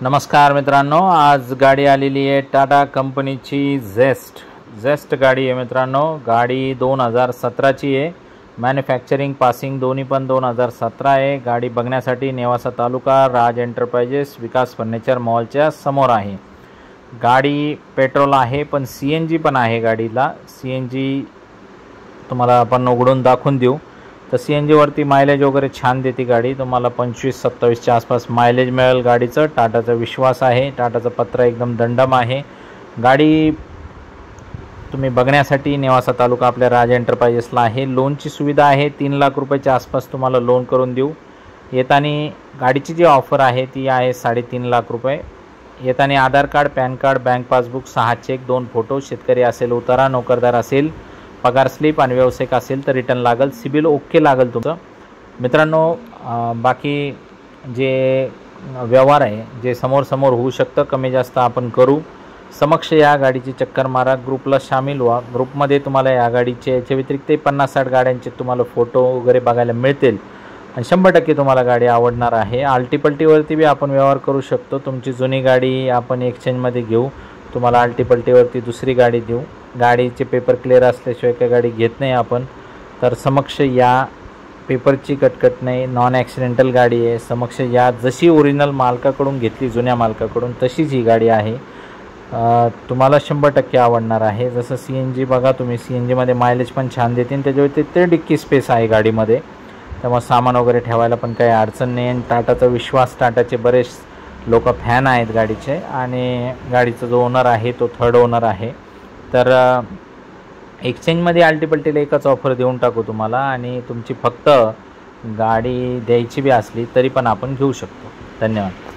नमस्कार मित्रांनो, आज गाडी आलेली आहे टाटा कंपनीची झेस्ट गाडी आहे मित्रांनो। गाडी 2017ची आहे। मॅन्युफॅक्चरिंग पासिंग दोन्ही पण 2017 आहे। गाडी बघण्यासाठी नेवासा तालुका राज एंटरप्राइजेस विकास फर्निचर मॉलच्या समोर आहे। गाडी पेट्रोल आहे पण CNG पण आहे गाडीला। CNG तुम्हाला आपण उघडून दाखवून देऊ तर CNG वरती मायलेज वगैरे छान देते गाडी। तुम्हाला 25-27 च्या आसपास मायलेज मिळेल गाडीचं। टाटाचा विश्वास आहे, टाटाचं पत्र एकदम दंडम आहे। गाडी तुम्ही बघण्यासाठी नेवासा तालुका आपल्या राज एंटरप्राइजेसला आहे। लोनची सुविधा आहे, 3 लाख रुपयाच्या आसपास तुम्हाला लोन करून देऊ। येतानी गाडीची जी ऑफर आहे ती आहे 3.5 लाख रुपये। येतानी Aadhaar card, PAN card, bank passbook, 6 cheque, 2 photo, शेतकरी असेल उतारा, नोकरदार असेल पगार स्लिप आणि व्यावसायिक असेल तर रिटर्न लागल। सिबिल ओके लागल तुमचं मित्रांनो। बाकी जे व्यवहार आहे जे समोर होऊ शकतं, कमी जास्त आपण करू। समक्ष या गाडीची चक्कर मारा, ग्रुपला सामील व्हा। ग्रुपमध्ये तुम्हाला या गाडीचे याच्या व्यतिरिक्त 50-60 गाड्यांचे तुम्हाला फोटो वगैरे बघायला मिळतील आणि 100% तुम्हाला गाडी आवडणार आहे। आल्टीपल्टीवरती बी आपण व्यवहार करू शकतो। तुमची जुनी गाडी आपण एक्सचेंजमध्ये घेऊ, तुम्हाला आल्टीपल्टीवरती दुसरी गाडी देऊ। गाडीचे पेपर क्लिअर असल्याशिवाय काही गाडी घेत नाही आपण। तर समक्ष या, पेपरची कटकट नाही, नॉन ॲक्सिडेंटल गाडी आहे। समक्ष या, जशी ओरिजिनल मालकाकडून घेतली, जुन्या मालकाकडून तशीच ही गाडी आहे। तुम्हाला 100% आवडणार आहे। जसं CNG बघा तुम्ही, CNGमध्ये मायलेज पण छान देते आणि त्याच्यावरती ते डिक्की स्पेस आहे गाडीमध्ये, त्यामुळे सामान वगैरे ठेवायला पण काही अडचण नाही। आणि टाटाचा विश्वास, टाटाचे बरेच लोक फॅन आहेत गाडीचे आणि गाडीचा जो ओनर आहे तो 3rd ओनर आहे। तर एक्सचेंजमध्ये आल्टीपल्टीला एकच ऑफर देऊन टाकू तुम्हाला आणि तुमची फक्त गाडी द्यायची बी असली तरी पण आपण घेऊ शकतो। धन्यवाद।